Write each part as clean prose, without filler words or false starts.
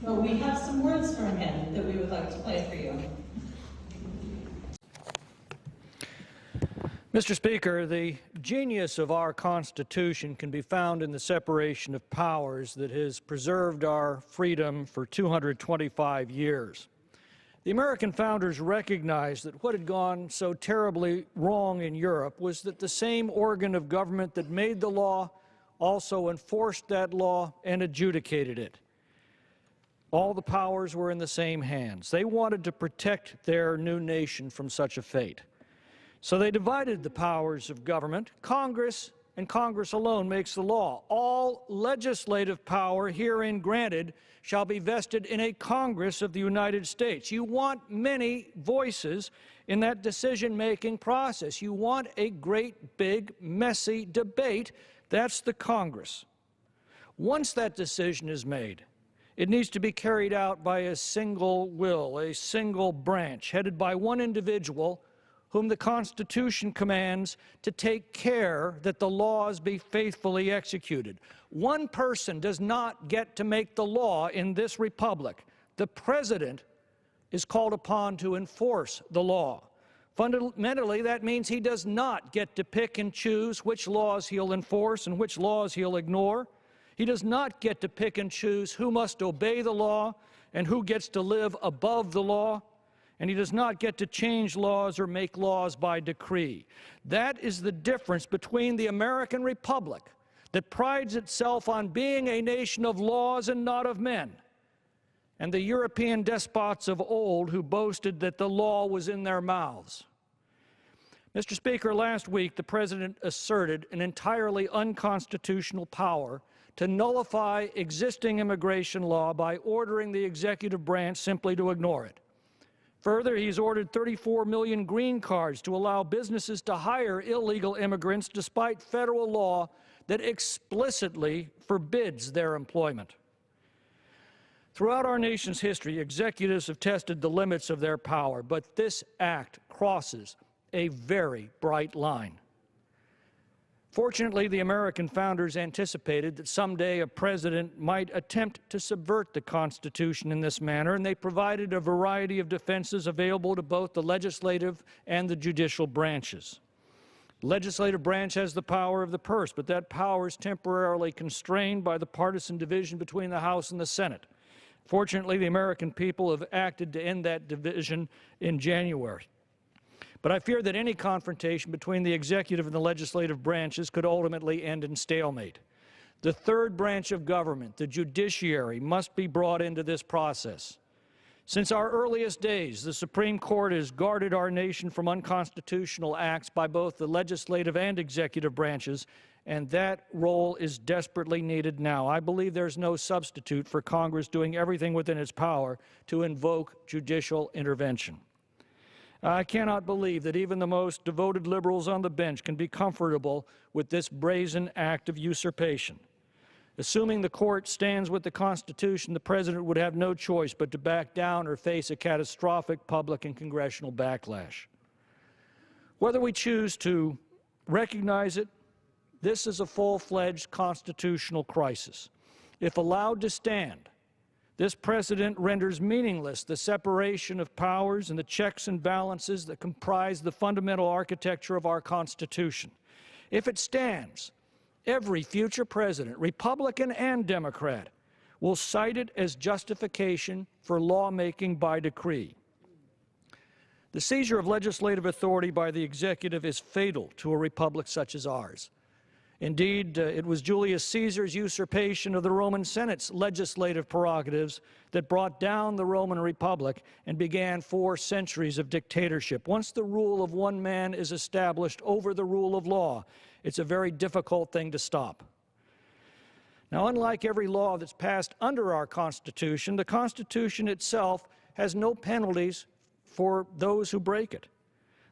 Well, we have some words from him that we would like to play for you. Mr. Speaker, the genius of our Constitution can be found in the separation of powers that has preserved our freedom for 225 years. The American founders recognized that what had gone so terribly wrong in Europe was that the same organ of government that made the law also enforced that law and adjudicated it. All the powers were in the same hands. They wanted to protect their new nation from such a fate. So they divided the powers of government. Congress, and Congress alone, makes the law. All legislative power herein granted shall be vested in a Congress of the United States. You want many voices in that decision-making process. You want a great, big, messy debate. That's the Congress. Once that decision is made, it needs to be carried out by a single will, a single branch, headed by one individual whom the Constitution commands to take care that the laws be faithfully executed. One person does not get to make the law in this republic. The President is called upon to enforce the law. Fundamentally, that means he does not get to pick and choose which laws he'll enforce and which laws he'll ignore. He does not get to pick and choose who must obey the law and who gets to live above the law. And he does not get to change laws or make laws by decree. That is the difference between the American Republic, that prides itself on being a nation of laws and not of men, and the European despots of old who boasted that the law was in their mouths. Mr. Speaker, last week the President asserted an entirely unconstitutional power to nullify existing immigration law by ordering the executive branch simply to ignore it. Further, he's ordered 34 million green cards to allow businesses to hire illegal immigrants despite federal law that explicitly forbids their employment. Throughout our nation's history, executives have tested the limits of their power, but this act crosses a very bright line. Fortunately, the American founders anticipated that someday a president might attempt to subvert the Constitution in this manner, and they provided a variety of defenses available to both the legislative and the judicial branches. The legislative branch has the power of the purse, but that power is temporarily constrained by the partisan division between the House and the Senate. Fortunately, the American people have acted to end that division in January. But I fear that any confrontation between the executive and the legislative branches could ultimately end in stalemate. The third branch of government, the judiciary, must be brought into this process. Since our earliest days, the Supreme Court has guarded our nation from unconstitutional acts by both the legislative and executive branches, and that role is desperately needed now. I believe there's no substitute for Congress doing everything within its power to invoke judicial intervention. I cannot believe that even the most devoted liberals on the bench can be comfortable with this brazen act of usurpation. Assuming the court stands with the Constitution, the President would have no choice but to back down or face a catastrophic public and congressional backlash. Whether we choose to recognize it, this is a full-fledged constitutional crisis. If allowed to stand, this precedent renders meaningless the separation of powers and the checks and balances that comprise the fundamental architecture of our Constitution. If it stands, every future president, Republican and Democrat, will cite it as justification for lawmaking by decree. The seizure of legislative authority by the executive is fatal to a republic such as ours. Indeed, it was Julius Caesar's usurpation of the Roman Senate's legislative prerogatives that brought down the Roman Republic and began 4 centuries of dictatorship. Once the rule of one man is established over the rule of law, it's a very difficult thing to stop. Now, unlike every law that's passed under our Constitution, the Constitution itself has no penalties for those who break it.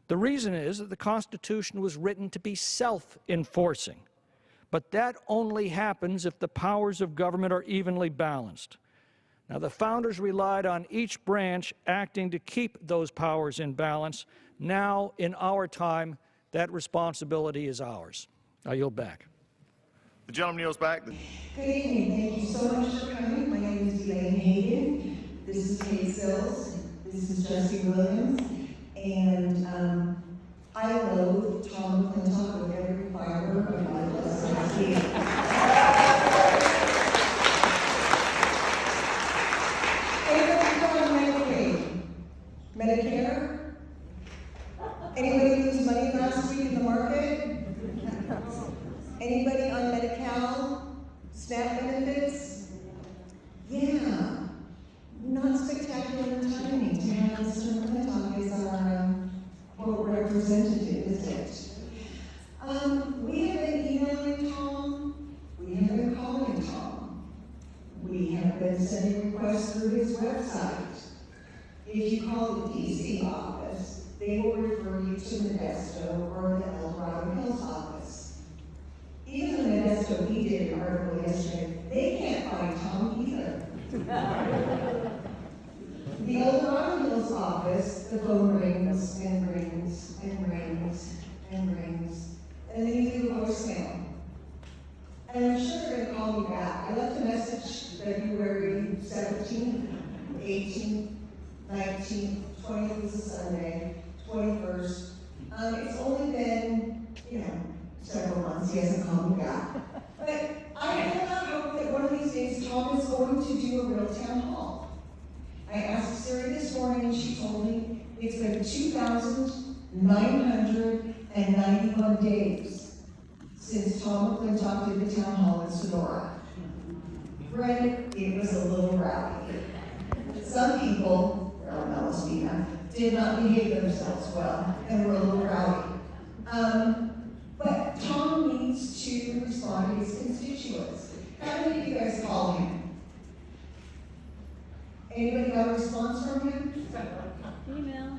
The reason is that the Constitution was written to be self-enforcing. But that only happens if the powers of government are evenly balanced. Now, the founders relied on each branch acting to keep those powers in balance. Now, in our time, that responsibility is ours. I yield back. The gentleman yields back. Good evening. Thank you so much for coming. My name is Elaine Hayden. This is Kate Sills. This is Jesse Williams. And I loathe Tom McClintock with every fiber of my blessed being. Anybody on Medicaid? Medicare? Anybody lose money last week in the market? Anybody on Medi-Cal? SNAP benefits? Yeah. Not spectacular timing to have Mr. McClintock as our quote representative, is it? We have been emailing Tom. We have been calling Tom. We have been sending requests through his website. If you call the DC office, they will refer you to Modesto or the El Dorado Hills office. Even the Modesto, we did an article yesterday, they can't find Tom either. The El Dorado Hills office, the phone rings and rings and rings and rings, and then you do a voicemail. And I'm sure they're going to call me back. I left a message February 17th, 18th, 19th, 20th was a Sunday, 21st. It's only been, several months. He hasn't called me back. But I cannot hope that one of these days Tom is going to do a real town hall. I asked Siri this morning and she told me it's been 2,991 days since Tom McClintock did the town hall in Sonora. Granted, it was a little rowdy. Some people, did not behave themselves well and were a little rowdy. But Tom needs to respond to his constituents. How many of you guys call him? Anybody got a response from him? Email.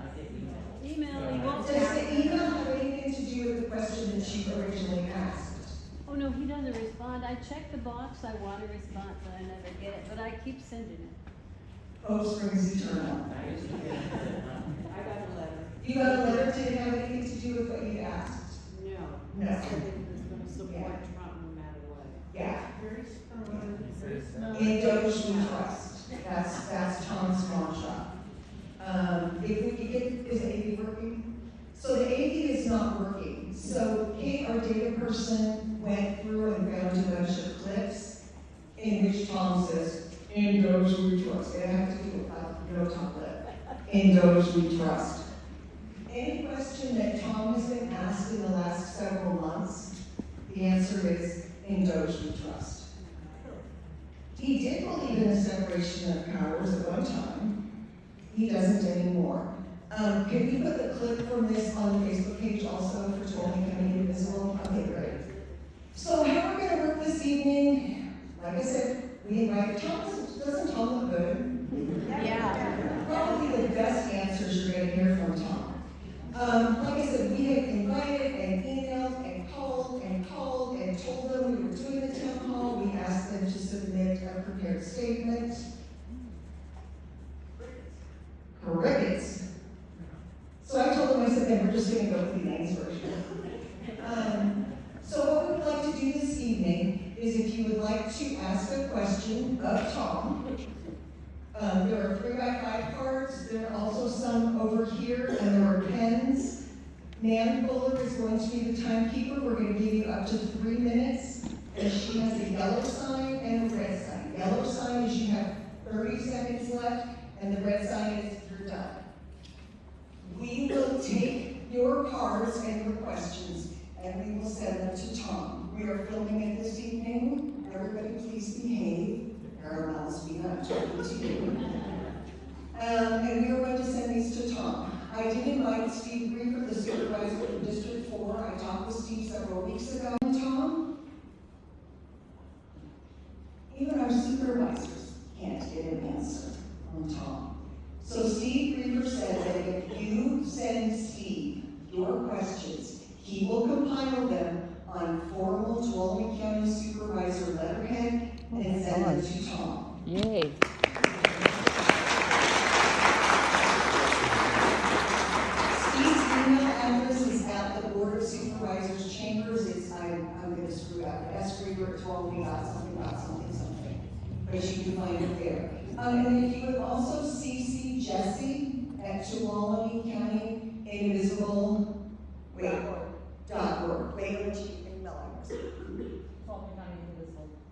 Email. He won't. Does the email have anything to do with the question that she originally asked? Oh no, he doesn't respond. I check the box. I want a response, but I never get it. But I keep sending it. Hope springs eternal. I got a letter. You got a letter? Did it have anything to do with what you asked? No. No. It said it was going to support Trump no matter what. Yeah. Very strong, very smart. In Doge we trust. That's Tom's mantra. If we could get, is the AV working? So the AV is not working. So Kate, our data person, went through and found a bunch of clips in which Tom says, in Doge we trust. They have to do no top clip. In Doge we trust. Any question that Tom has been asked in the last several months, the answer is, in Doge we trust. He did believe in the separation of powers at one time. He doesn't anymore. Can we put the clip from this on the Facebook page also for totally coming invisible? Okay, great. So how we're going to work this evening, like I said, we invited Tom. Doesn't Tom look good? Yeah. Probably the best answers you're going to hear from Tom. Like I said, we have invited and emailed and called and told them we were doing the town hall. We asked them to submit a prepared statement. Crickets. So I told them, I said, we're just going to go with the nice version. So what we would like to do this evening is if you would like to ask a question of Tom, there are 3x5 cards. There are also some over here, and there are pens. Nan Fuller is going to be the timekeeper. We're going to give you up to 3 minutes, and she has a yellow sign and a red sign. Yellow sign is you have 30 seconds left, and the red sign is you're done. We will take your cards and your questions, and we will send them to Tom. We are filming it this evening. Everybody please behave. Parallels, we are talking to you. And we are going to send these to Tom. I did invite Steve Griefer, the supervisor from District 4. I talked with Steve several weeks ago. Tom, even our supervisors can't get an answer on Tom. So Steve Griefer said that if you send Steve your questions, he will compile them on formal Tuolumne County Supervisor letterhead and send them to Tom. Yay. Steve's email address is at the Board of Supervisors chambers. It's, I'm going to screw up, S. Griefer at 12, we got something. But but you can find it there. And if you would also CC Jesse at Tuolumne County Indivisible, .org. Wait, which email address?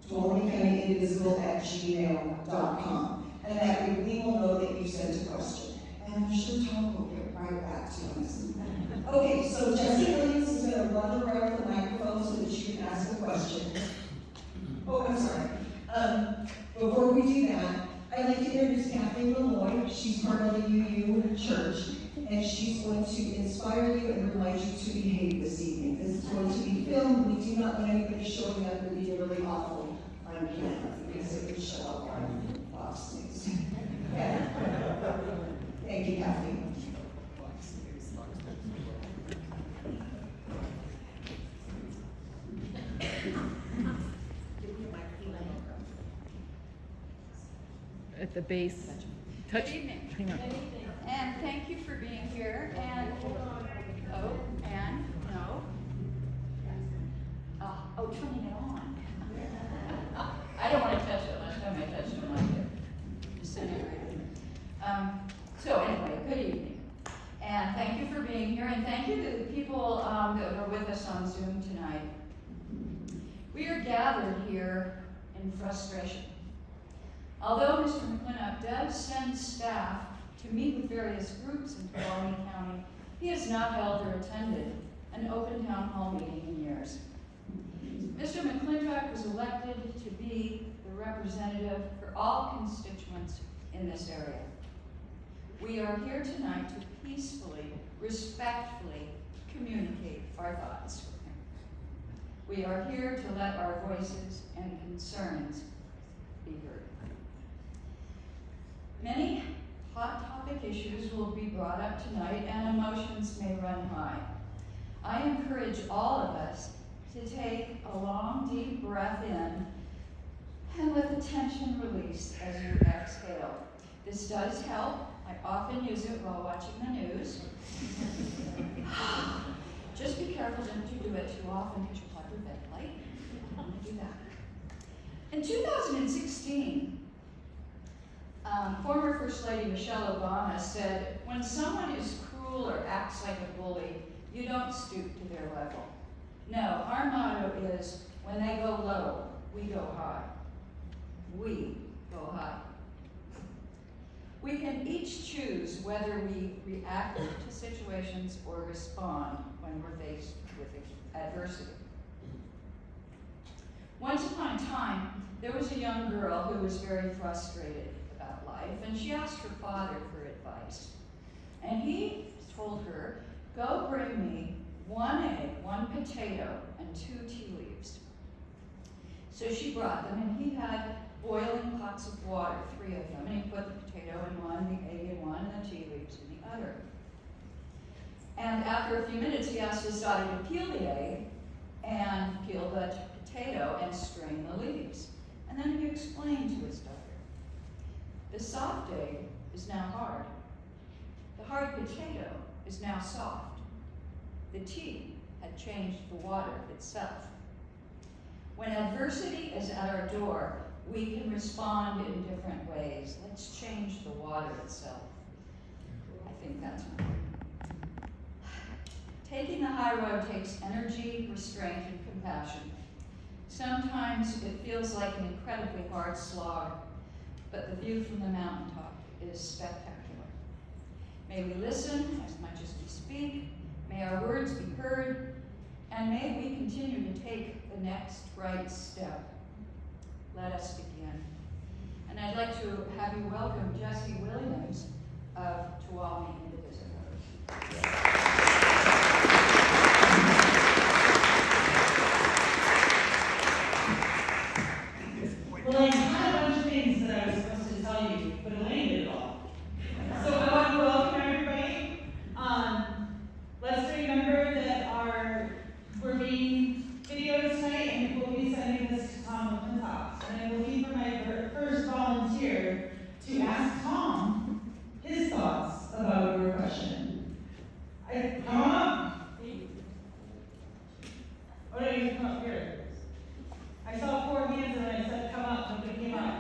Tuolumne County Indivisible at gmail.com. And that way we will know that you sent a question. And I'm sure Tom will get right back to us. Okay, so Jesse Williams is going to run around the microphone so that you can ask a question. Oh, I'm sorry. Before we do that, I'd like to introduce Kathleen Malloy. She's part of the UU Church, and she's going to inspire you and remind you to behave this evening. This is going to be filmed. We do not want anybody showing up and being really awful on camera, because it would show up on Fox News. Okay. Thank you, Kathleen. At the base. Touch. Good evening. Hang on. And thank you for being here. And turning it on. I don't want to touch it last time I touched it like it. Disintegrated. So anyway, good evening. And thank you for being here. And thank you to the people that are with us on Zoom tonight. We are gathered here in frustration. Although Mr. McClintock does send staff to meet with various groups in Tuolumne County, he has not held or attended an open town hall meeting in years. Mr. McClintock was elected to be the representative for all constituents in this area. We are here tonight to peacefully, respectfully communicate our thoughts with him. We are here to let our voices and concerns be heard. Many hot topic issues will be brought up tonight and emotions may run high. I encourage all of us to take a long, deep breath in and let the tension release as you exhale. This does help. I often use it while watching the news. Just be careful not to do it too often because you'll have your red light. I'm going to do that. In 2016, former First Lady Michelle Obama said, when someone is cruel or acts like a bully, you don't stoop to their level. No, our motto is, when they go low, we go high. We go high. We can each choose whether we react to situations or respond when we're faced with adversity. Once upon a time, there was a young girl who was very frustrated about life, and she asked her father for advice. And he told her, go bring me 1 egg, 1 potato, and 2 tea leaves. So she brought them, and he had boiling pots of water, 3 of them, and he put the potato in one, the egg in one, and the tea leaves in the other. And after a few minutes, he asked his daughter to peel the egg and peel the potato and strain the leaves. And then he explained to his daughter, the soft egg is now hard. The hard potato is now soft. The tea had changed the water itself. When adversity is at our door, we can respond in different ways. Let's change the water itself. I think that's important. Taking the high road takes energy, restraint, and compassion. Sometimes it feels like an incredibly hard slog, but the view from the mountaintop is spectacular. May we listen as much as we speak, may our words be heard, and may we continue to take the next right step. Let us begin. And I'd like to have you welcome Jesse Williams of Tuolumne Indivisible. Well, I had a bunch of things that I was supposed to tell you, but Elaine did it all. So I want to welcome everybody. Let's remember that we're being videoed tonight, and we'll be sending this to Tom McClintock. And I'm looking for my first volunteer to ask Tom his thoughts about your question. Come on up. Oh, no, you can come up here. I saw 4 hands and I said, come up, nobody came up.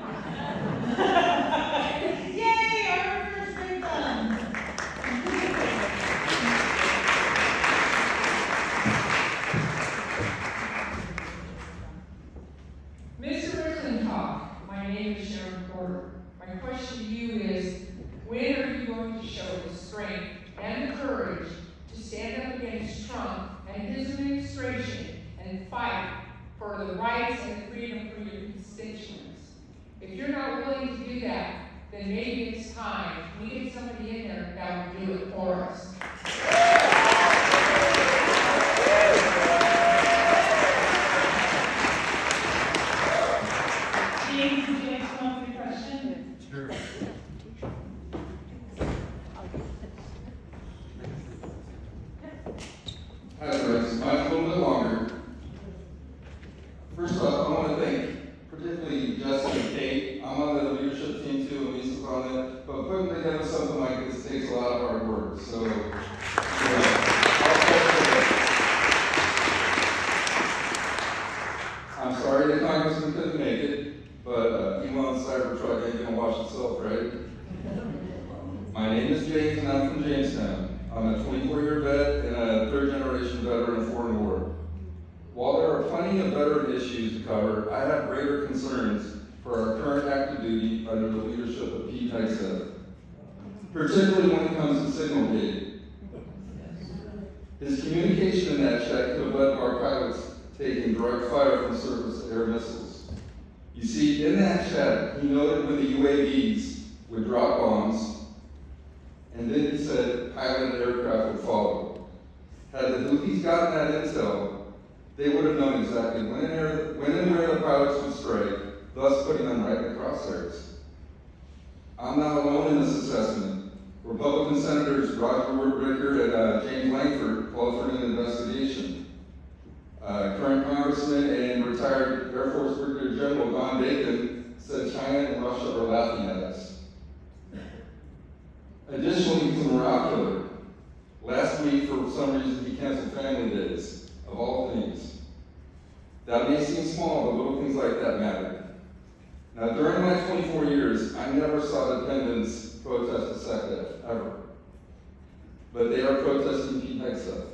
name is Sharon Porter. My question to you is, when are you going to show the strength and the courage to stand up against Trump and his administration and fight for the rights and freedom for your constituents? If you're not willing to do that, then maybe it's time we get somebody in there that will do it for us. James, would you like to come up with a question? Sure. Hi, friends. Mine's a little bit longer. First off, I want to thank particularly Justin and Kate. I'm on the leadership team too, and Lisa's on it. But putting together something like this takes a lot of hard work. So, I'm sorry the Congressman couldn't make it, but he went on the Cybertruck ain't gonna wash itself, right? My name is James, and I'm from Jamestown. I'm a 24-year vet and a third-generation veteran of foreign war. While there are plenty of veteran issues to cover, I have greater concerns for our current active duty under the leadership of Pete Hegseth, particularly when it comes to Signalgate. His communication in that chat could have led to our pilots taking direct fire from surface-to-air missiles. You see, in that chat, he noted when the UAVs would drop bombs, and then he said piloted aircraft would follow. Had the Houthis gotten that intel, they would have known exactly when and where the pilots would strike, thus putting them right in the crosshairs. I'm not alone in this assessment. Republican Senators Roger Woodbricker and James Langford called for an investigation. Current Congressman and retired Air Force Brigadier General Don Bacon said China and Russia are laughing at us. Additionally, he's a morale killer. Last week, for some reason, he canceled family days, of all things. That may seem small, but little things like that matter. Now, during my 24 years, I never saw dependents protest the SecDef, ever. But they are protesting Pete Hegseth.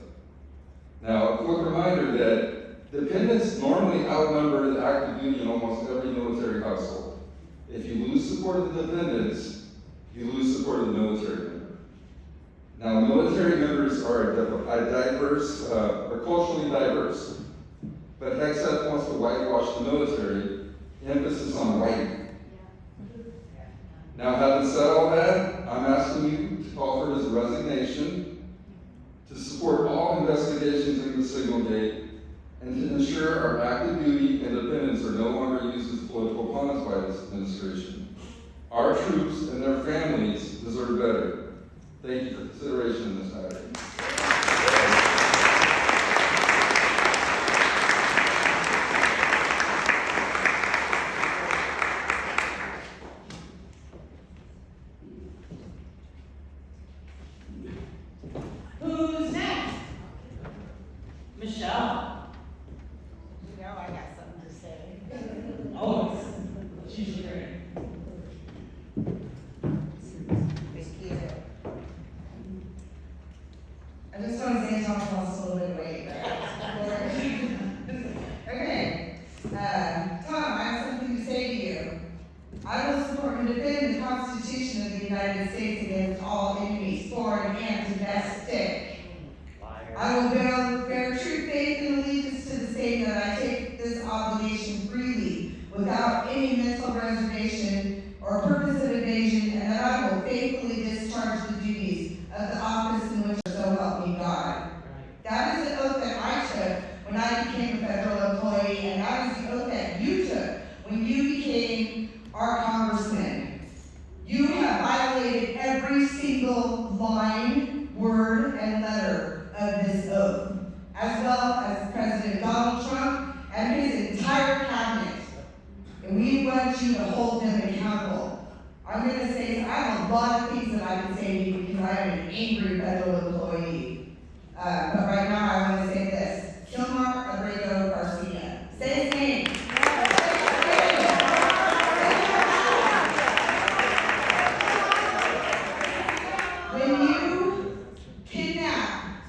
Now, a quick reminder that dependents normally outnumber the active duty in almost every military household. If you lose support of the dependents, you lose support of the military member. Now, military members are diverse, are culturally diverse, but Hegseth wants to whitewash the military, emphasis on white. Now, having said all that, I'm asking you to call for his resignation, to support all investigations into Signalgate, and to ensure our active duty and dependents are no longer used as political pawns by this administration. Our troops and their families deserve better. Thank you for consideration in this matter. Who's next? Michelle. You know I got something to say. Oh, she's great. Thank you. I just want to say something else a little bit late. Okay. Tom, I have something to say to you. I will support and defend the Constitution of the United States against all enemies, foreign and domestic. I will bear true faith and allegiance to the same, that I take this obligation freely, without any mental reservation or purpose of evasion, and that I will faithfully discharge the duties of the office in which so help me God. That is the oath that I took when I became a federal employee, and that is the oath that you took when you became our congressman. You have violated every single line, word, and letter of this oath, as well as President Donald Trump and his entire cabinet. And we want you to hold them accountable. I'm going to say, I have a lot of things that I can say to you because I am an angry federal employee. But right now I want to say this. Kilmar Abrego Garcia. Say his name. When you kidnap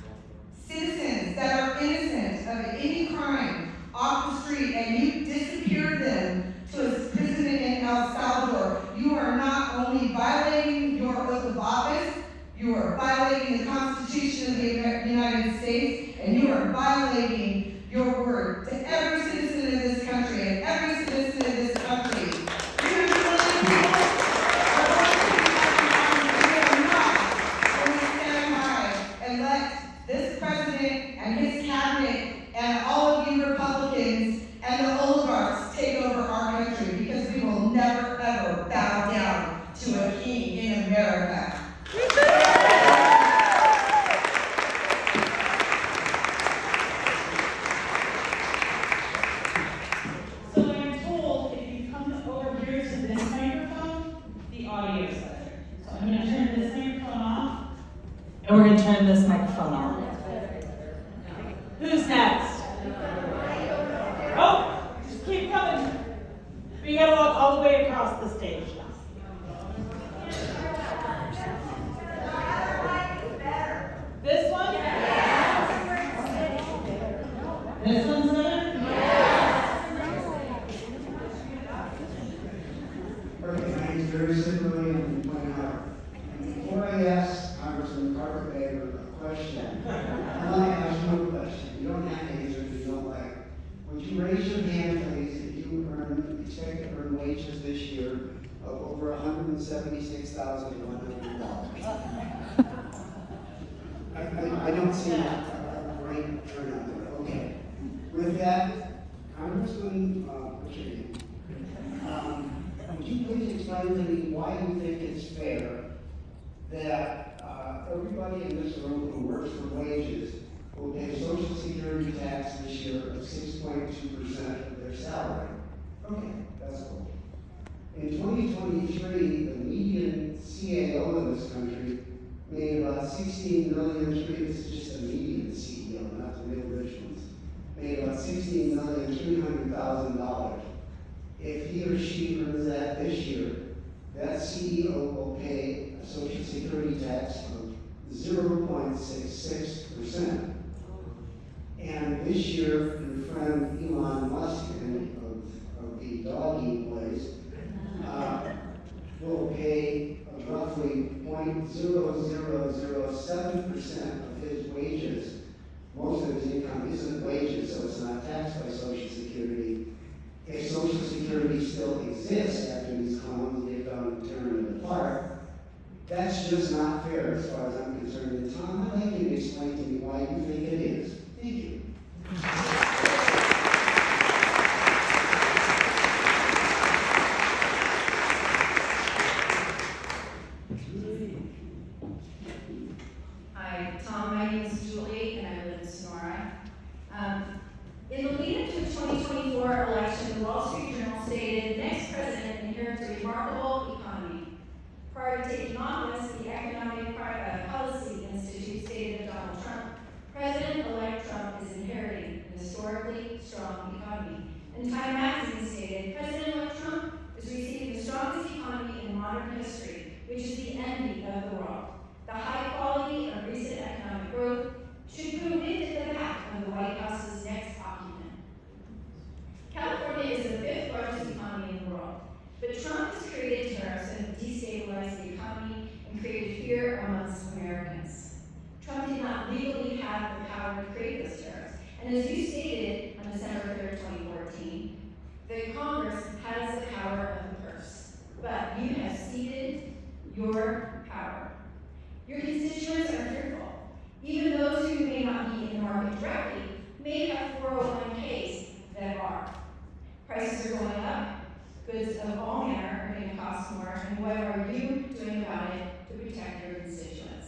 citizens that are innocent of any crime off the street and you disappear them to a prison in El You are violating the Constitution of the United States, and you are violating your word to every citizen of this country and every citizen of this country. You are not going to stand high and let this president and his cabinet and all of you Republicans and the oligarchs take over our country, because we will never, ever bow down to a king in America. So I'm told if you come over here to this microphone, the audio is better. So I'm gonna turn this microphone off. And we're gonna turn this microphone on. Who's next? Oh, just keep coming. We gotta walk all the way across the stage now. This one? This one's better? Okay, my name is Barry Sidley, I'm from Twin Harbor. Before I ask Congressman Carpetbagger a question, I want to ask you a question. You don't have to answer if you don't like. Would you raise your hand, please, if you expect to earn wages this year of over $176,100? I don't see a great turnout there. Okay. With that, Congressman, what's your name? Would you please explain to me why you think it's fair that everybody in this room who works for wages will pay Social Security tax this year of 6.2% of their salary? Okay, that's cool. In 2023, the median CAO in this country made about $16 million. This is just the median CEO, not the real rich ones. Made about $16,300,000. If he or she earns that this year, that CEO will pay a Social Security tax of 0.66%. And this year, your friend Elon Musk of the dog-eat place will pay roughly 0.0007% of his wages. Most of his income isn't wages, so it's not taxed by Social Security. If Social Security still exists after these clowns get done tearing it apart, that's just not fair as far as I'm concerned. And Tom, I'd like you to explain to me why you think it is. Thank you. Hi, Tom, my name is Julie, and I live in Sonora. In the lead-up to the 2024 election, the Wall Street Journal stated, the next president inherits a remarkable economy. Prior to taking office, the Economic Policy Institute stated of Donald Trump, President-elect Trump is inheriting an historically strong economy. And Time magazine stated, President-elect Trump is receiving the strongest economy in modern history, which is the envy of the world. The high quality of recent economic growth should put a wind at the back of the White House's next occupant. California is the 5th largest economy in the world, but Trump has created tariffs that have destabilized the economy and created fear amongst Americans. Trump did not legally have the power to create those tariffs, and as you stated on December 3rd, 2014, the Congress has the power of the purse, but you have ceded your power. Your constituents are fearful. Even those who may not be in the market directly may have 401ks that are. Prices are going up, goods of all manner are going to cost more, and what are you doing about it to protect your constituents?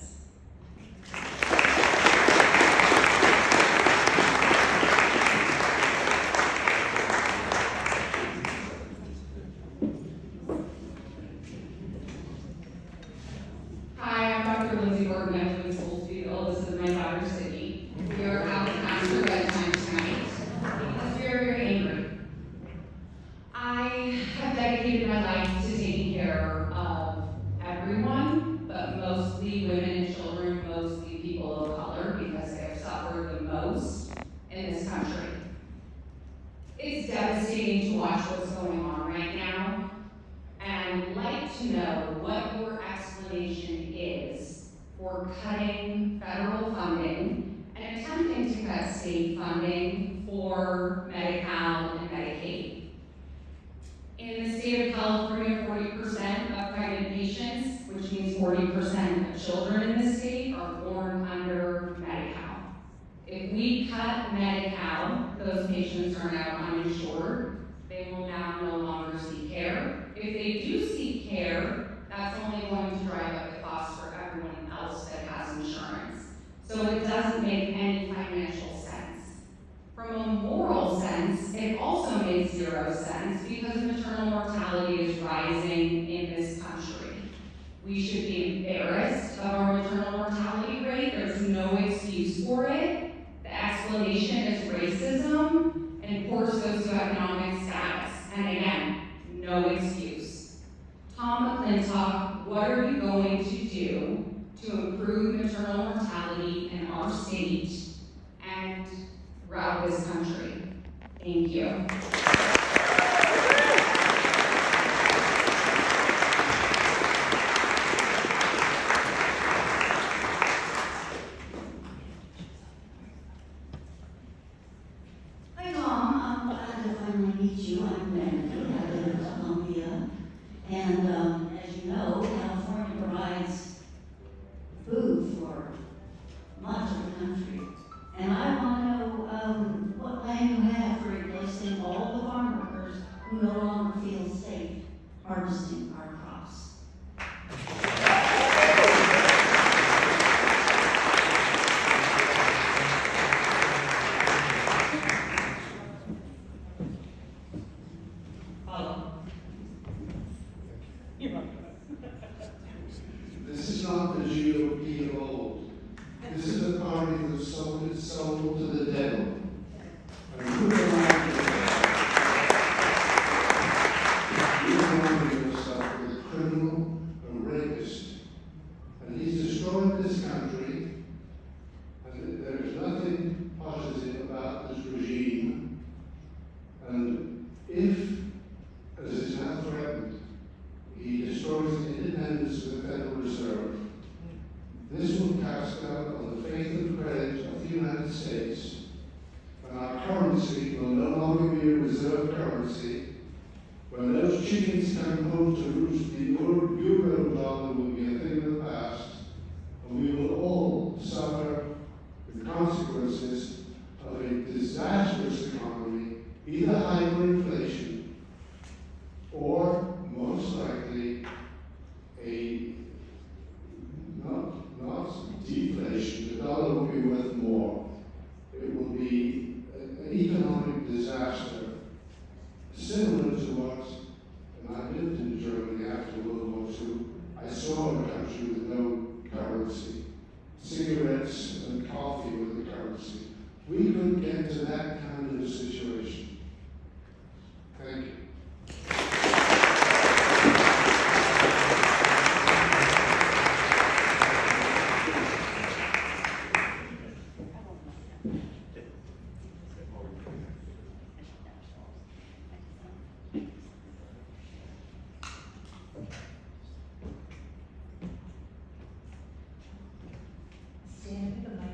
Hi, I'm Dr. Lindsay Gordon. I live in Schoolsville. This is my daughter, Sydney. We are out at Master bedtime tonight because we are very angry. I have dedicated my life to taking care of everyone, but mostly women and children, mostly people of color, because they have suffered the most in this country. It's devastating to watch what's going on right now, and I'd like to know what your explanation is for cutting federal funding and attempting to cut state funding for Medi-Cal and Medicaid. In the state of California, 40% of pregnant patients, which means 40% of children in the state, are born under Medi-Cal. If we cut Medi-Cal, those patients are now uninsured. They will now no longer seek care. If they do seek care, that's only going to drive up the cost for everyone else that has insurance. So it doesn't make any financial sense. From a moral sense, it also makes zero sense because maternal mortality is rising in this country. We should be embarrassed of our maternal mortality rate. There's no excuse for it. The explanation is racism and poor socioeconomic status. And again, no excuse. Tom McClintock, what are you going to do to improve maternal mortality in our state and throughout this country? Thank you. Hi Tom, I'm glad to finally meet you. I'm Brandon, I live in Columbia, and as you know, California provides food for much of the country. And I want to know what plan you have for replacing all the farm workers who no longer feel safe harvesting our crops. This is not the GOP of old. This is a party that sold its soul to the devil. And who aligned yourself with a criminal, a rapist. And he's destroyed this country. And there is nothing positive about this regime. And if, as is now threatened, he destroys the independence of the Federal Reserve, this will cast doubt on the faith and credit of the United States, and our currency will no longer be a reserve currency. When those chickens come home to roost, the euro dollar will be a thing of the past, and we will all suffer the consequences of a disastrous economy, either hyperinflation or, most likely, a not deflation. The dollar will be worth more. It will be an economic disaster similar to what, and I lived in Germany after World War II, I saw a country with no currency. Cigarettes and coffee were the currency. We could get to that kind of situation. Thank you. Stand at the mic.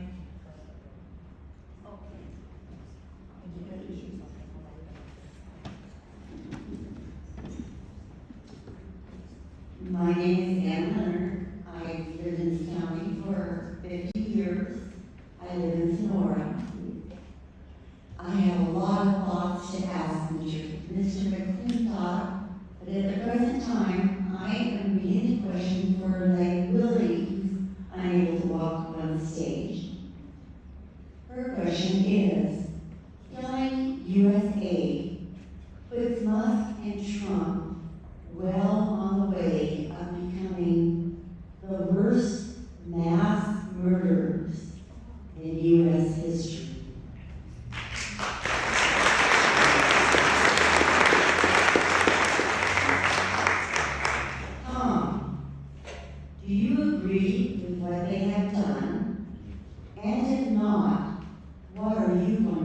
My name is Ann Leonard. I've lived in this county for 50 years. I live in Sonora. I have a lot of thoughts to ask Mr. McClintock, but at the present time, I am reading the question for Lady Willie, who's unable to walk on the stage. Her question is, killing USA puts Musk and Trump well on the way of becoming the worst mass murderers in U.S. history. Tom, do you agree with what they have done? And if not, what are you going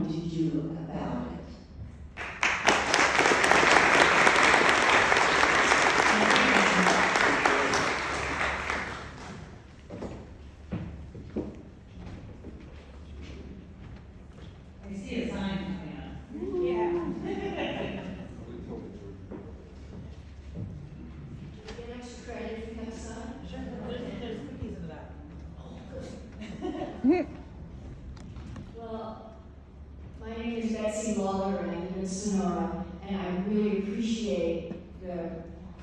There's cookies in the back. Well, my name is Betsy Lawler, and I live in Sonora, and I really appreciate the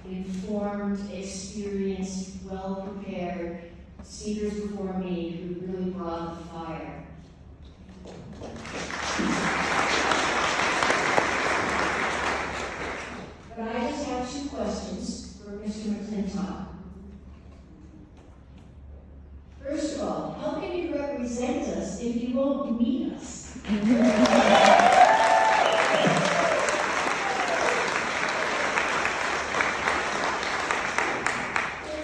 informed, experienced, well-prepared speakers before me who really brought the fire. But I just have two questions for Mr. McClintock. First of all, how can you represent us if you won't meet us? And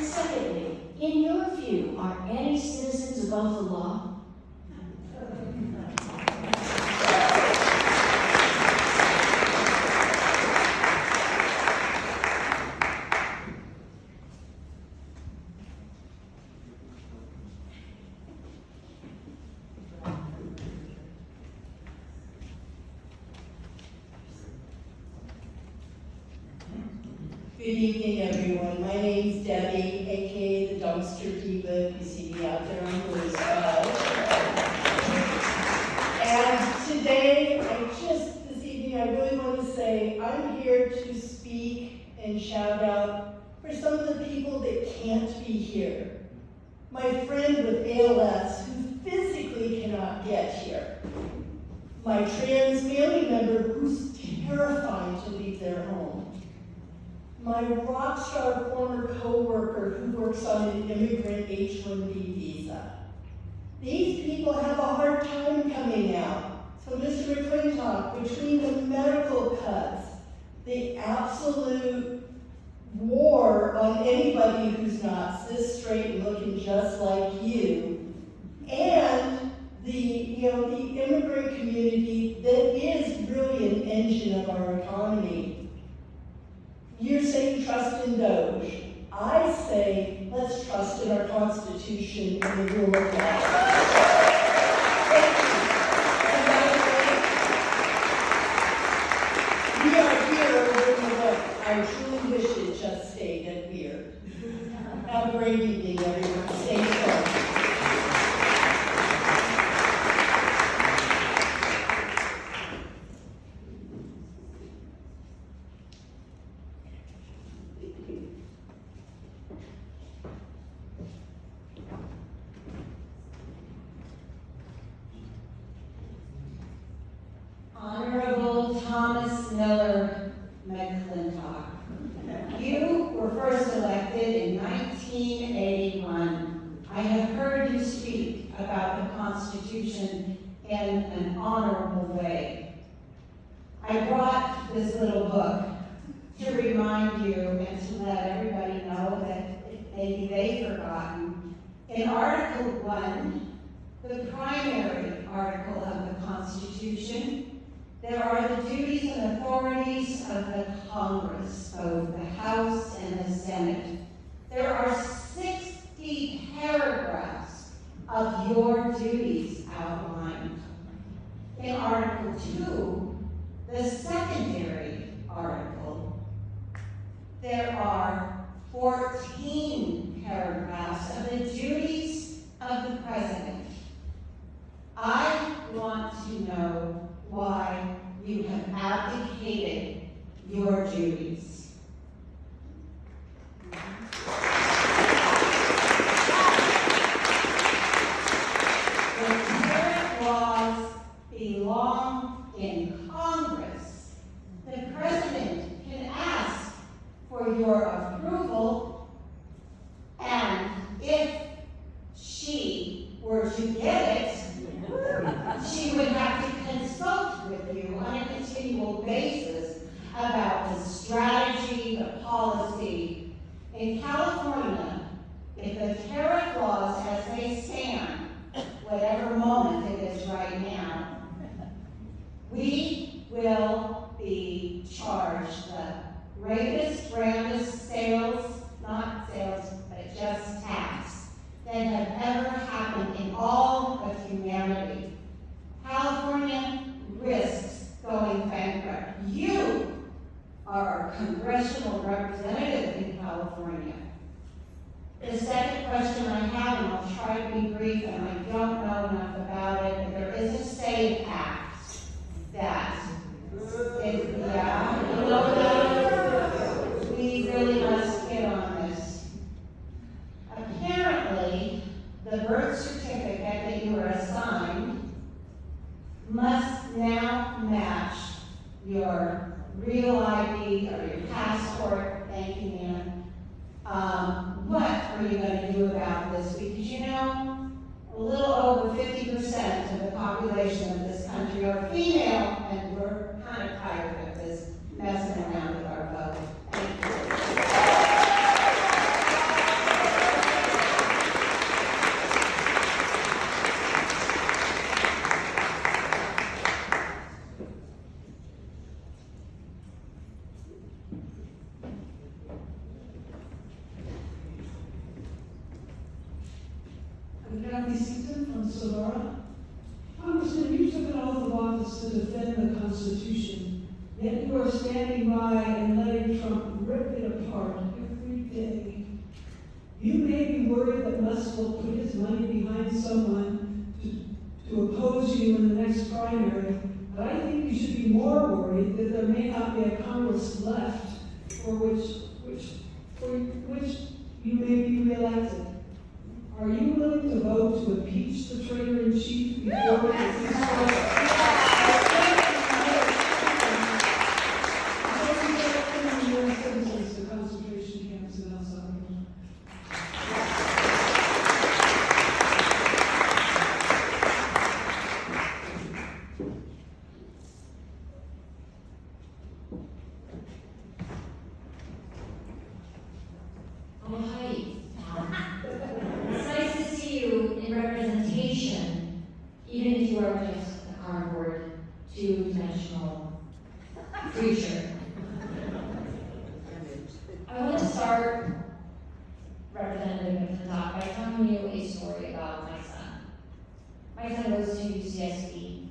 secondly, in your view, are any citizens above the law? Good evening, everyone. My name's Debbie, aka the Dumpster Diva. You see me out there on Blue Sky. And today, this evening, I really want to say I'm here to speak and shout out for some of the people that can't be here. My friend with ALS who physically cannot get here. My trans family member who's terrified to leave their home. My rock star former co-worker who works on an immigrant H-1B visa. These people have a hard time coming out. So Mr. McClintock, between the medical cuts, the absolute war on anybody who's not cis, straight, and looking just like you, and the immigrant community that is really an engine of our economy. You're saying trust in Doge. I say let's trust in our Constitution and the rule of law. And by the way, we are here over the vote. I truly wish it just stayed at weird. Have a great evening, everyone. Stay safe. Honorable Thomas Miller McClintock, you were first elected in 1981. I have heard you speak about the Constitution in an honorable way. I brought this little book to remind you and to let everybody know that maybe they've forgotten. In Article 1, the primary article of the Constitution, there are the duties and authorities of the Congress, both the House and the Senate. There are 60 paragraphs of your duties outlined. In Article 2, the secondary article, there are 14 paragraphs of the duties of the President. I want to know why you have abdicated your duties. The tariff laws belong in Congress. The President can ask for your approval, and if she were to get it, she would have to consult with you on a continual basis about the strategy, the policy. In California, if the tariff laws as they stand, whatever moment it is right now, we will be charged the greatest, grandest sales, not sales, but just tax that have ever happened in all of humanity. California risks going bankrupt. You are our congressional representative in California. The second question I have, and I'll try to be brief, and I don't know enough about it, but there is a SAVE Act that is, yeah, you know that we really must get on this. Apparently, the birth certificate that you were assigned must now match your real ID or your passport. Thank you, Nina. What are you going to do about this? Because you know, a little over 50% of the population of this country are female, and we're kind of tired of this messing around with our vote. Thank you. From Sonora. Congressman, you took an oath of office to defend the Constitution, yet you are standing by and letting Trump rip it apart every day. You may be worried that Musk will put his money behind someone to oppose you in the next primary, but I think you should be more worried that there may not be a Congress left for which you may be reelected. Are you willing to vote to impeach the traitor-in-chief before it is U.S. citizens to concentration camps in El Salvador? Oh, hi. It's nice to see you in representation, even if you are just a cardboard, two-dimensional creature. I want to start, Representative McClintock, by telling you a story about my son. My son goes to UCSB.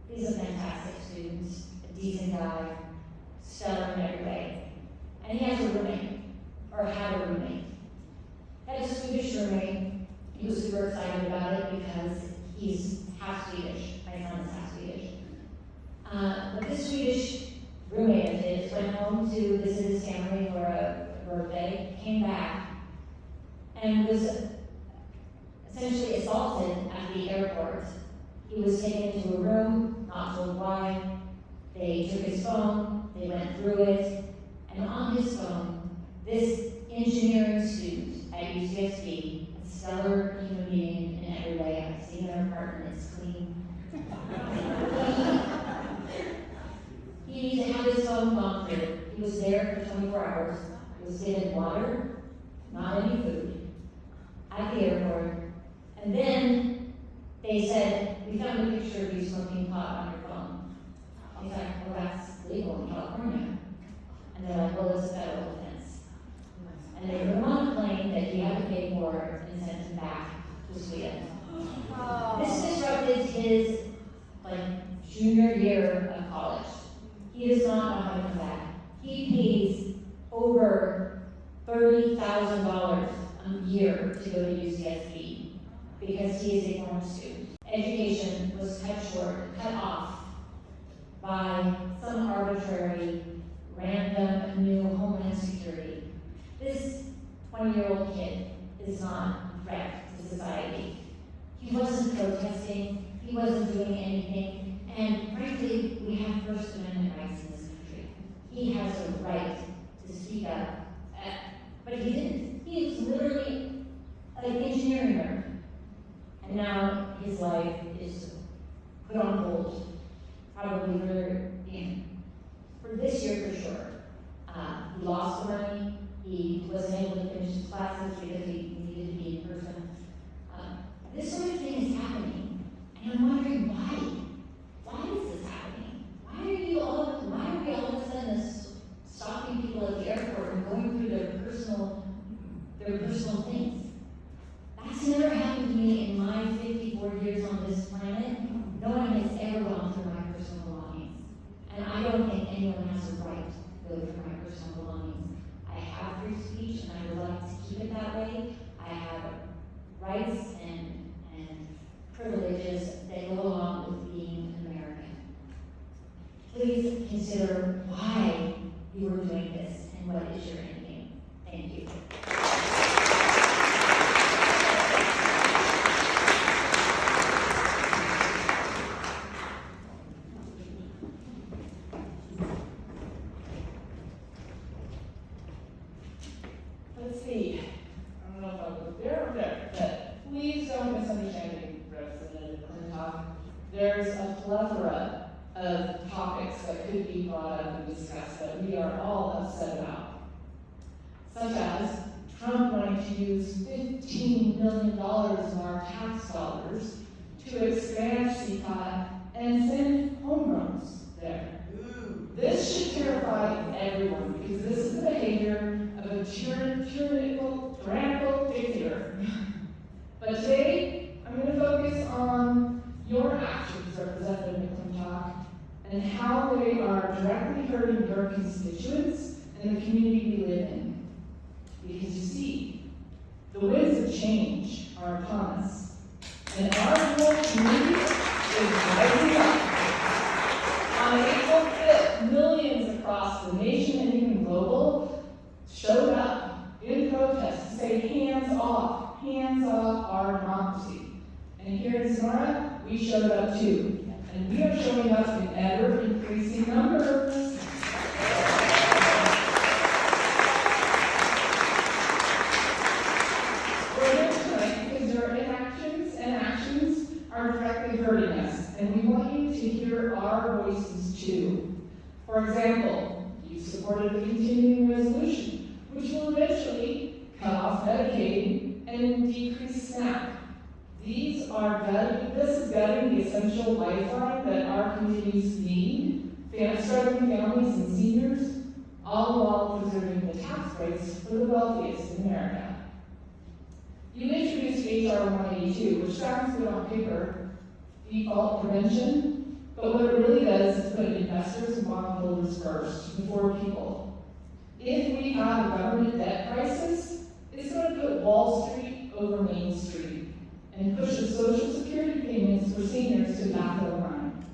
He's a fantastic student, a decent guy, stellar in every way. And he has a roommate, or had a roommate. Had a Swedish roommate. He was super excited about it because he's half Swedish. My son is half Swedish. But this Swedish roommate of his went home to visit his family for a birthday, came back, and was essentially assaulted at the airport. He was taken into a room, not told why. They took his phone, they went through it, and on his phone, this engineering student at UCSB, a stellar human being in every way. I've seen their apartment, it's clean. He needed to have his phone gone through. He was there for 24 hours. He was given water, not any food, at the airport. And then they said, we found a picture of you smoking pot on your phone. He's like, well, that's legal in California. And they're like, well, it's a federal offense. And they put him on a plane that he had to pay for and sent him back to Sweden. This disrupted his junior year of college. He does not know how to come back. He pays over $30,000 a year to go to UCSB because he is a foreign student. Education was cut off by some arbitrary, random new Homeland Security. This 20-year-old kid is not a threat to society. He wasn't protesting, he wasn't doing anything, and frankly, we have First Amendment rights in this country. He has a right to speak up, but he didn't. He was literally an engineering nerd. And now his life is put on hold, probably for this year for sure. He lost the money, he wasn't able to finish his classes because he needed to be in person. This sort of thing is happening, and I'm wondering why. Why is this happening? Why are we all of a sudden stopping people at the airport and going through their personal things? That's never happened to me in my 54 years on this planet. No one has ever gone through my personal belongings. And I don't think anyone has a right to go through my personal belongings. I have free speech and I would like to keep it that way. I don't know if I was there or there, but please don't misunderstand me, Representative McClintock. There's a plethora of topics that could be brought up and discussed that we are all upset about, such as Trump wanting to use $15 million of our tax dollars to expand CPOT and send homegrowns there. This should terrify everyone because this is the behavior of a tyrannical dictator. But today, I'm going to focus on your actions, Representative McClintock, and how they are directly hurting your constituents and the community we live in. Because you see, the winds of change are upon us, and our whole community is rising up. On April 5th, millions across the nation and even global showed up in protest to say hands off our democracy. And here in Sonora, we showed up too. And we are showing up in ever increasing numbers. We're here tonight because your inactions and actions are directly hurting us. And we want you to hear our voices too. For example, you supported the continuing resolution, which will eventually cut off Medicaid and decrease SNAP. This is gutting the essential lifeline that our communities need, struggling families and seniors, all while preserving the tax breaks for the wealthiest in America. You introduced HR 182, which sounds good on paper, default prevention, but what it really does is put investors and bondholders first, before people. If we have a government debt crisis, it's going to put Wall Street over Main Street and pushes Social Security payments for seniors to the back of the line.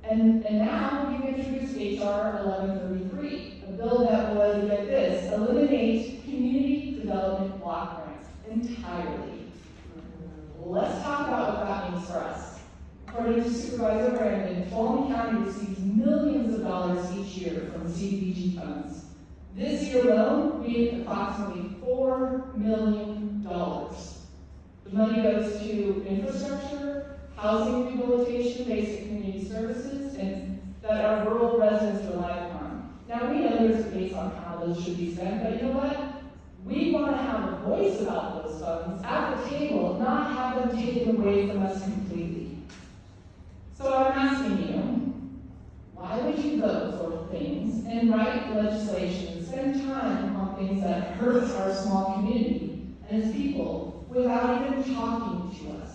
And now we've introduced HR 1133, a bill that would, get this, eliminate community development block grants entirely. Let's talk about what that means for us. According to Supervisor Brandon, Fulton County receives millions of dollars each year from CDBG funds. This year alone, we had approximately $4 million. The money goes to infrastructure, housing rehabilitation, basic community services, and that our rural residents rely upon. Now, we know there's debates on how those should be spent, but you know what? We want to have a voice about those funds at the table, not have them taken away from us completely. So I'm asking you, why would you vote for things and write legislation and spend time on things that hurt our small community and its people without even talking to us?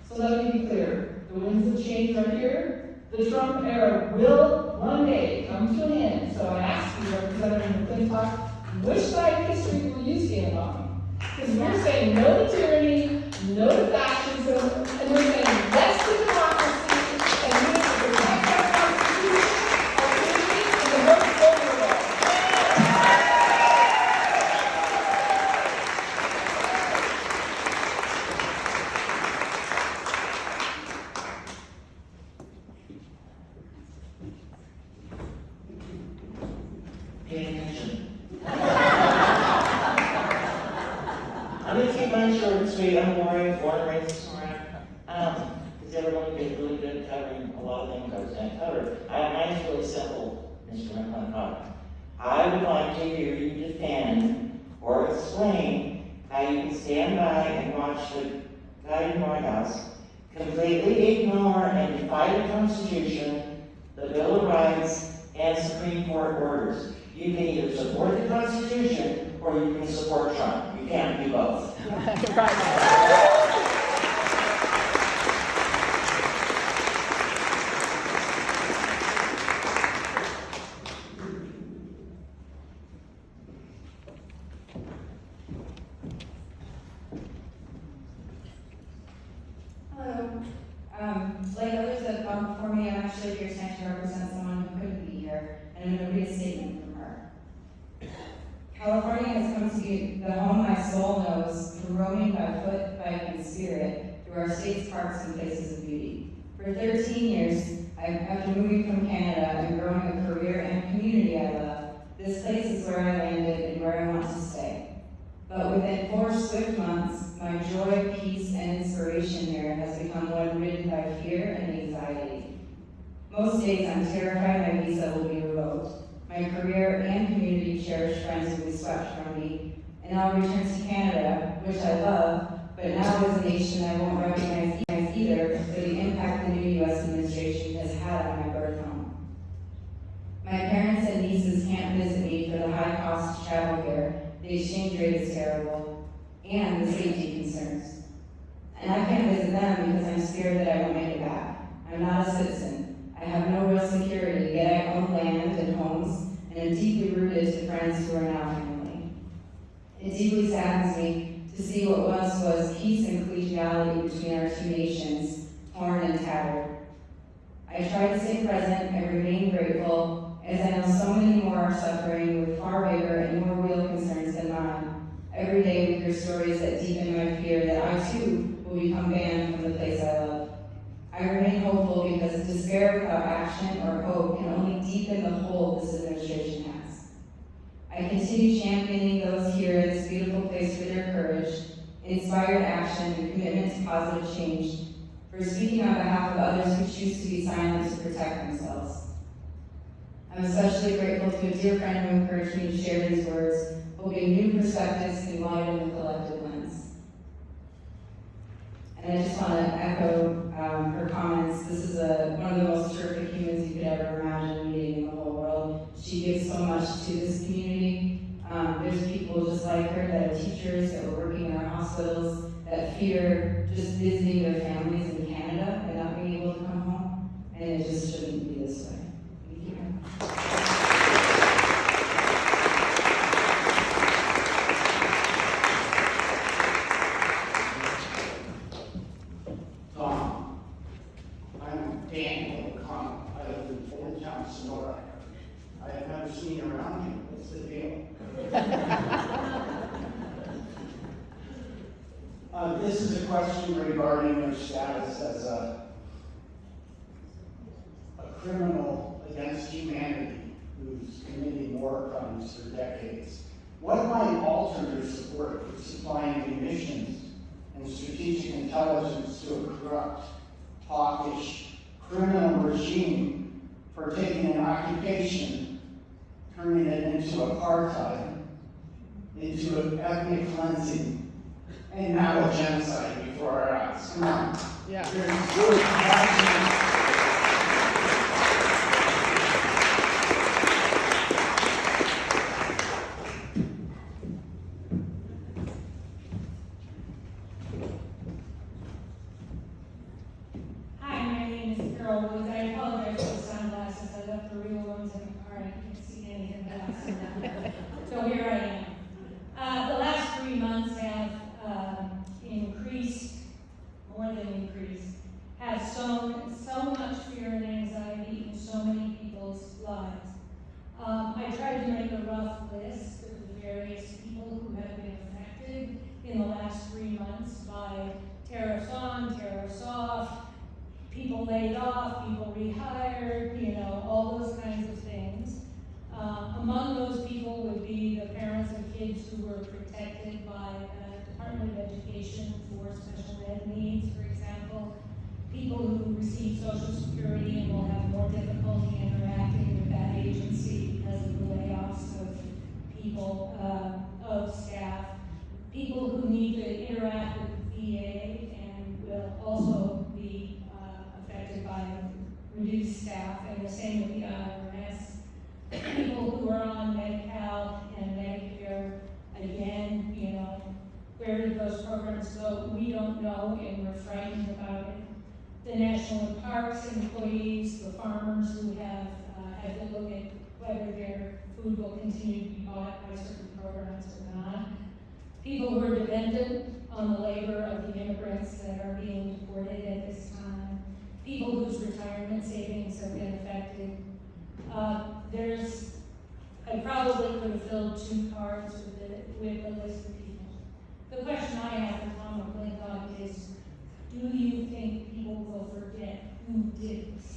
So let me be clear, the winds of change are here. The Trump era will one day come to an end. So I ask you, Representative McClintock, which side of history will you stand on? Because we're saying no to tyranny, no to fascism, and we're saying yes to democracy, and we need to protect our Constitution, our community, and the most vulnerable. Pay attention. I'm going to keep mine short and sweet. I'm born and raised in Sonora. Because everyone did really good at covering a lot of things I was going to cover. Mine is really simple, Mr. McClintock. I would like to hear you defend or explain how you can stand by and watch the guy in the White House completely ignore and defy the Constitution, the Bill of Rights, and Supreme Court orders. You can either support the Constitution or you can support Trump. You can't do both. Hello. Like others that have gone before me, I'm actually here tonight to represent someone who couldn't be here, and I'm going to read a statement from her. California has come to be the home my soul knows, from roaming by foot, bike, and spirit through our state's parks and places of beauty. For 13 years, after moving from Canada and growing a career and community I love, This place is where I landed and where I want to stay. But within 4 swift months, my joy, peace, and inspiration here has become one ridden by fear and anxiety. Most days I'm terrified my visa will be revoked. My career and community cherished friends will be swept from me, and I'll return to Canada, which I love, but now as a nation I won't recognize either for the impact the new U.S. administration has had on my birth home. My parents and nieces can't visit me for the high cost to travel here, the exchange rate is terrible, and the safety concerns. And I can't visit them because I'm scared that I won't make it back. I'm not a citizen. I have no real security, yet I own land and homes, and am deeply rooted to friends who are now family. It deeply saddens me to see what once was peace and collegiality between our two nations, torn and tattered. I try to stay present and remain grateful, as I know so many more are suffering with far bigger and more real concerns than mine. Every day we hear stories that deepen my fear that I too will become banned from the place I love. I remain hopeful because despair without action or hope can only deepen the hole this administration has. I continue championing those here in this beautiful place for their courage, inspired action, and commitment to positive change, for speaking on behalf of others who choose to be silent to protect themselves. I'm especially grateful to a dear friend who encouraged me to share these words, hoping new perspectives can widen the collective lens. And I just want to echo her comments. This is one of the most terrific humans you could ever imagine meeting in the whole world. She gives so much to this community. There's people just like her that are teachers, that were working in our hospitals, that fear just visiting their families in Canada and not being able to come home. And it just shouldn't be this way. Thank you. Tom, I'm Daniel O'Connell. I live in Old Town, Sonora. I have never seen you around here. What's the deal? This is a question regarding your status as a criminal against humanity who's committing war crimes for decades. What might alter your support for supplying munitions and strategic intelligence to a corrupt, hawkish, criminal regime for taking an occupation, turning it into apartheid, into ethnic cleansing, and now a genocide before our eyes? Come on. Yeah. You're really passionate. Hi, my name is Carol Woods. I apologize for the sunglasses. I left the real ones in the car. I can't see anything else. So here I am. The last 3 months have increased, more than increased, has sown so much fear and anxiety in so many people's lives. I tried to make a rough list of the various people who have been affected in the last 3 months by tariffs on, tariffs off, people laid off, people rehired, all those kinds of things. Among those people would be the parents of kids who were protected by the Department of Education for special ed needs, for example. People who receive Social Security and will have more difficulty interacting with that agency because of the layoffs of people, of staff. People who need to interact with the VA and will also be affected by reduced staff, and the same with the IRS. People who are on Medi-Cal and Medicare, again, where did those programs go? We don't know, and we're frightened about it. The National Parks employees, the farmers who have had to look at whether their food will continue to be bought by certain programs or not. People who are dependent on the labor of the immigrants that are being deported at this time. People whose retirement savings have been affected. I probably could have filled 2 cards with a list of people. The question I have for Tom McClintock is, do you think people will forget who did this?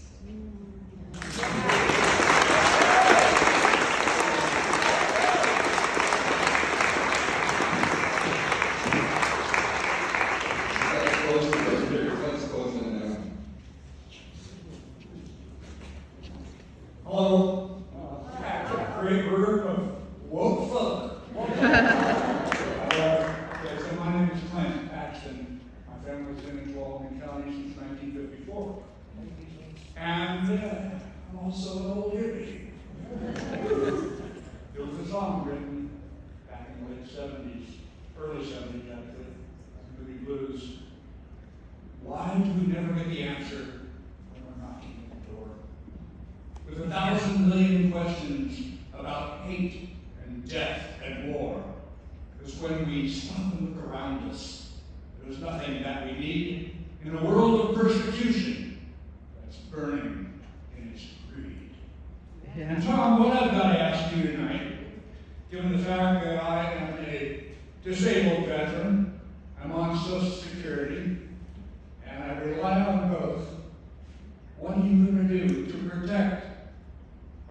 County since 1954. And I'm also an old hippie. There was a song written back in the late 70s, early 70s, actually, movie Blues. Why do we never get the answer when we're knocking at the door? With 1,000 million questions about hate and death and war, because when we stop and look around us, there's nothing that we need in a world of persecution that's burning in its greed. And Tom, what I've got to ask you tonight, given the fact that I am a disabled veteran, I'm on Social Security, and I rely on both, what are you going to do to protect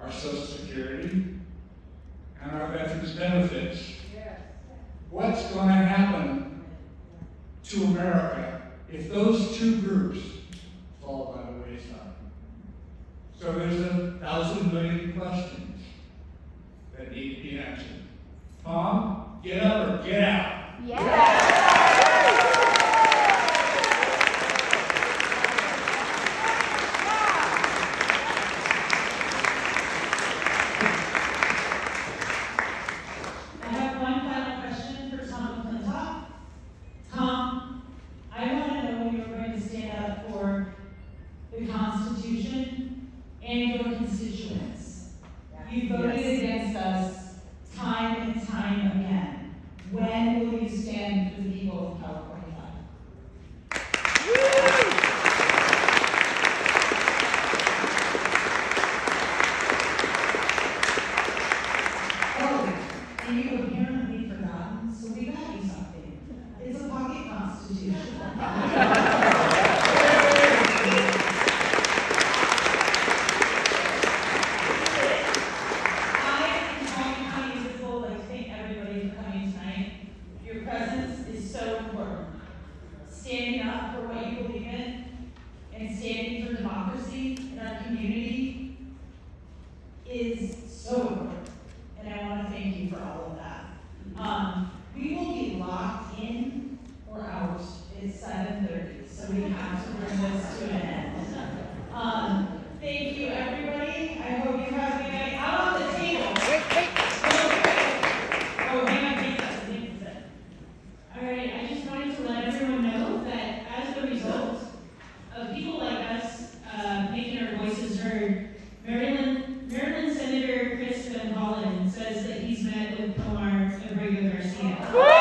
our Social Security and our veterans' benefits? What's going to happen to America if those two groups fall by the wayside? So there's 1,000 million questions that need to be answered. Tom, get up or get out. I have one final question for Tom McClintock. Tom, I want to know when you're going to stand up for the Constitution and your constituents. You voted against us time and time again. When will you stand for the people of California? Oh, and you've apparently forgotten, so we got you something. It's a pocket constitution. Standing up for what you believe in and standing for democracy in our community is so important. And I want to thank you for all of that. We will be locked in or out. It's 7:30, so we have to bring this to an end. Thank you, everybody. I hope you have a good night. Out on the table. Wait. Oh, hang on, all right, I just wanted to let everyone know that as a result of people like us making our voices heard, Maryland Senator Chris Van Hollen says that he's met with Omar Abrego Garcia.